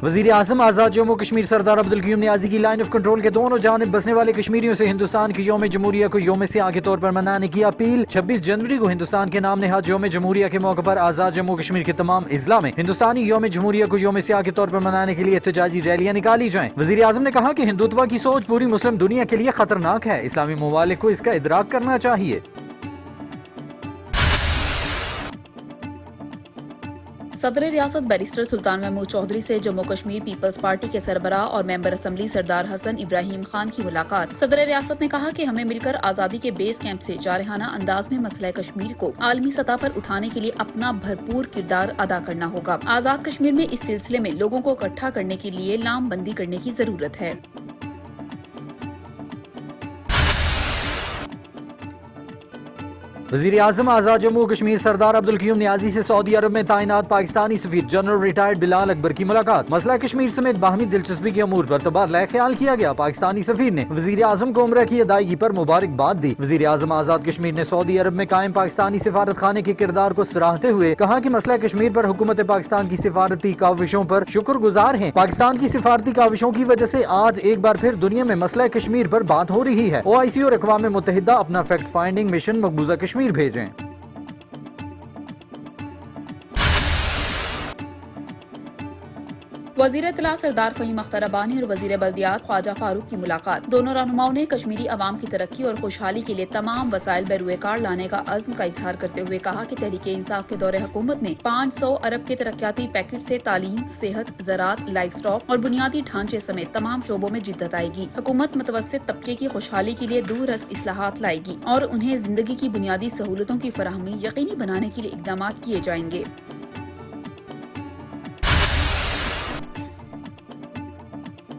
वजीर आजम आजाद जम्मू कश्मीर सरदार अब्दुल कयूम नियाजी की line of control के दोनों जानिब बसने वाले कश्मीरियों से हिंदुस्तान की यौम जमहूरिया को यौम सियाह के तौर पर मनाने की अपील। 26 जनवरी को हिंदुस्तान के नाम नेहाद यौम जमहूरिया के मौके पर आजाद जम्मू कश्मीर के तमाम अजला में हिंदुस्तानी यौम जमहूरिया को यौम सियाह के तौर पर मनाने के लिए एहतजाजी रैलियां निकाली जाएं। वजीर आजम ने कहा कि हिंदुत्व की सोच पूरी मुस्लिम दुनिया के लिए खतरनाक है, इस्लामी ममालिक को इसका इदराक करना चाहिए। सदर रियासत बैरिस्टर सुल्तान महमूद चौधरी से जम्मू कश्मीर पीपल्स पार्टी के सरबराह और मेंबर असम्बली सरदार हसन इब्राहिम खान की मुलाकात। सदर रियासत ने कहा कि हमें मिलकर आजादी के बेस कैंप से जारहाना अंदाज में मसला कश्मीर को आलमी सतह पर उठाने के लिए अपना भरपूर किरदार अदा करना होगा। आजाद कश्मीर में इस सिलसिले में लोगों को इकट्ठा करने के लिए लामबंदी करने की जरूरत है। वज़ीर आज़म आज़ाद जम्मू कश्मीर सरदार अब्दुल कयूम नियाजी से सऊदी अरब में तैनात पाकिस्तानी सफीर जनरल रिटायर्ड बिलाल अकबर की मुलाकात। मसला कश्मीर समेत बाहमी दिलचस्पी के अमूर पर तबादला ख्याल किया गया। पाकिस्तानी सफीर ने वज़ीर आज़म को उम्रा की अदायगी पर मुबारकबाद दी। वज़ीर आज़म आज़ाद कश्मीर ने सऊदी अरब में कायम पाकिस्तानी सिफारत खाने के किरदार को सराहते हुए कहा कि मसला कश्मीर पर हुकूमत पाकिस्तान की सिफारती काविशों पर शुक्रगुजार है। पाकिस्तान की सिफारती काविशों की वजह से आज एक बार फिर दुनिया में मसला कश्मीर पर बात हो रही है। OIC और अक़वाम मुत्तहिदा अपना फैक्ट फाइंडिंग मिशन मकबूजा कश्मीर भेजें। वज़ीर इत्तला सरदार फ़हीम अख्तर अबानी और वज़ीर बल्दियात ख्वाजा फारूक की मुलाकात। दोनों रहनुमाओं ने कश्मीरी अवाम की तरक्की और खुशहाली के लिए तमाम वसाइल बरूए कार लाने का अज़्म का इजहार करते हुए कहा कि तहरीके इंसाफ के दौरे हुकूमत में 500 अरब के तरक्याती पैकेज से तालीम, सेहत, ज़राअत, लाइफ स्टॉक और बुनियादी ढांचे समेत तमाम शोबों में जिद्दत आएगी। हुकूमत मुतवस्सित तबके की खुशहाली के लिए दूरस इस्लाहात लाएगी और उन्हें जिंदगी की बुनियादी सहूलतों की फराहमी यकीनी बनाने के लिए इक़दाम किए जाएंगे।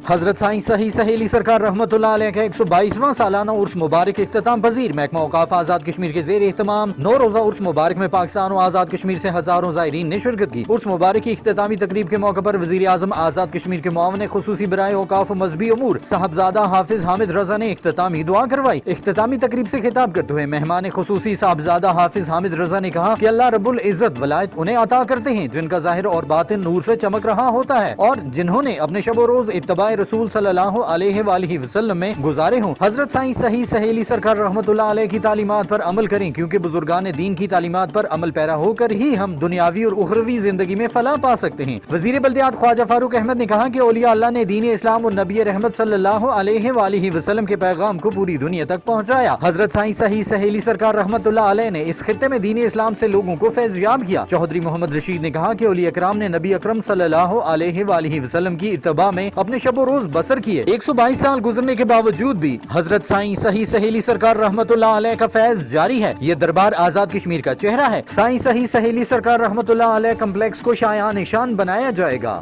हजरत साईं सही सहेली सरकार रहमतुल्लाह अलैह का 122वां सालाना उर्स मुबारक इख्तिताम पजीर। महकमा औकाफ आजाद कश्मीर के ज़ेर एहतमाम 9 रोज़ा उर्स मुबारक में पाकिस्तान और आजाद कश्मीर से हजारों ज़ायरीन ने शिरकत की। उर्स मुबारक की इख्तितामी तकरीब के मौके पर वज़ीर आज़म आजाद कश्मीर के मुआविन खुसूसी बराए औकाफ मजहबी अमूर साहबजादा हाफिज हामिद रजा ने इख्तितामी दुआ करवाई। इख्तितामी तकरीब से खिताब करते हुए मेहमान खुसूसी साहबजादा हाफिज हामिद रजा ने कहा कि अल्लाह रब्बुल इज्जत वलायत उन्हें अता करते हैं जिनका ज़ाहिर और बातिन नूर से चमक रहा होता है और जिन्होंने अपने शब रोज इत्तबाए रसूल सल्लल्लाहु अलैहि वसल्लम में गुजारे हों। हजरत साईं सही सहेली सरकार रहमतुल्लाह अलैह की तालीमात पर अमल करें क्योंकि बुजुर्गान दीन की तालीमात पर अमल पैरा होकर ही हम दुनियावी और उखरवी जिंदगी में फलाह पा सकते हैं। वजीर बल्दियात ख्वाजा फारूक अहमद ने कहा कि औलिया अल्लाह ने दीन इस्लाम और नबी रहमत सल्लल्लाहु अलैहि वसल्लम के पैगाम को पूरी दुनिया तक पहुँचाया। हजरत साईं सही सहेली सरकार रहमतुल्लाह अलैह ने इस खित्ते में दीन इस्लाम से लोगों को फैज़याब किया। चौधरी मोहम्मद रशीद ने कहा कि औलिया कराम ने नबी अकरम सल्लल्लाहु अलैहि वसल्लम की इत्तबा में अपने शब रोज बसर किए। 122 साल गुजरने के बावजूद भी हजरत साईं सही सहेली सरकार रहमतुल्लाह अलैह का फैज जारी है। ये दरबार आजाद कश्मीर का चेहरा है। साईं सही सहेली सरकार रहमतुल्लाह अलैह कम्प्लेक्स को शायान निशान बनाया जाएगा।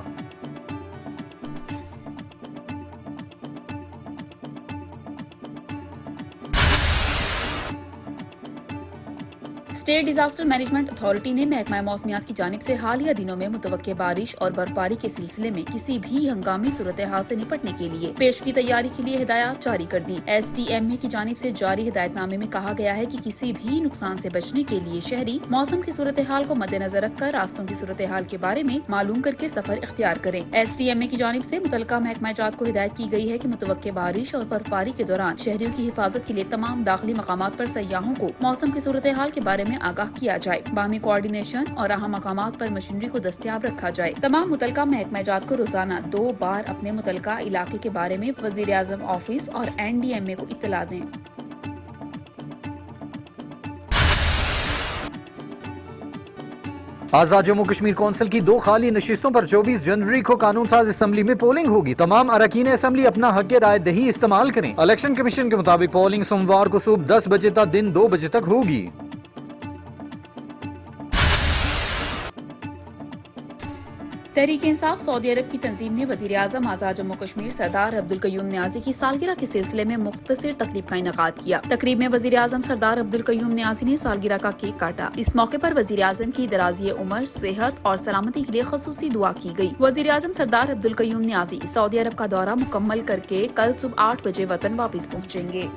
स्टेट डिजास्टर मैनेजमेंट अथॉरिटी ने महकमा मौसमियात की जानिब से हालिया दिनों में मुतवक्के बारिश और बर्फबारी के सिलसिले में किसी भी हंगामी सूरत हाल से निपटने के लिए पेश की तैयारी के लिए हिदायत जारी कर दी। SDMA की जानिब से जारी हिदायतनामे में कहा गया है कि किसी भी नुकसान से बचने के लिए शहरी मौसम की सूरत हाल को मद्देनजर रखकर रास्तों की सूरत हाल के बारे में मालूम करके सफर इख्तियार करें। SDMA की जानिब से मुतलका महकमा जात को हिदायत की गई है कि मुतवक्के बारिश और बर्फबारी के दौरान शहरियों की हिफाजत के लिए तमाम दाखिली मकामात पर सयाहों को मौसम की सूरत हाल के बारे में आगाह किया जाए। बाहमी कोऑर्डिनेशन और अहम मकामात पर मशीनरी को दस्तियाब रखा जाए। तमाम मुतलका महकमा जात को रोजाना 2 बार अपने मुतलका इलाके के बारे में वजीर आजम ऑफिस और NDMA को इत्तला दें। आजाद जम्मू कश्मीर कौंसिल की 2 खाली नशिस्तों पर 24 जनवरी को कानून साज असम्बली में पोलिंग होगी। तमाम अरकान असम्बली अपना हक राय दही इस्तेमाल करें। इलेक्शन कमीशन के मुताबिक पोलिंग सोमवार को सुबह 10 बजे तक दिन 2 बजे तक होगी। तहरीक इंसाफ सऊदी अरब की तंजीम ने वजीर आजम आजाद जम्मू कश्मीर सरदार अब्दुल कयूम नियाजी की सालगिरह के सिलसिले में मुख्तसर तकरीब का इनेकाद किया। तकरीब में वजीर आजम सरदार अब्दुल कयूम नियाजी ने सालगिरह का केक काटा। इस मौके पर वजीर आजम की दराज़ी उम्र, सेहत और सलामती के लिए खसूसी दुआ की गई। वजीर आजम सरदार अब्दुल कयूम नियाजी सऊदी अरब का दौरा मुकम्मल करके कल सुबह 8 बजे वतन वापस पहुँचेंगे।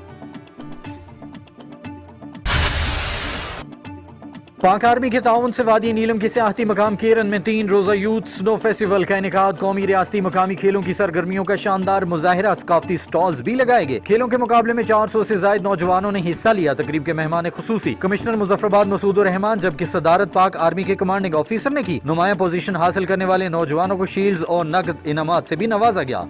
पाक आर्मी के ताउन से वादी नीलम के सियाहती मकाम केरन में 3 रोजा यूथ स्नो फेस्टिवल का इनेकाद, कौमी रियासती मकामी खेलों की सरगर्मियों का शानदार मुजाहिरा, सकाफती स्टॉल्स भी लगाए गए। खेलों के मुकाबले में 400 से ज्यादा नौजवानों ने हिस्सा लिया। तकरीब के मेहमान खुसूसी कमिश्नर मुजफ्फराबाद मसूद रहमान, जबकि सदारत पाक आर्मी के कमांडिंग ऑफिसर ने की। नुमाया पोजीशन हासिल करने वाले नौजवानों को शील्ड्स और नकद इनामात से भी नवाजा गया।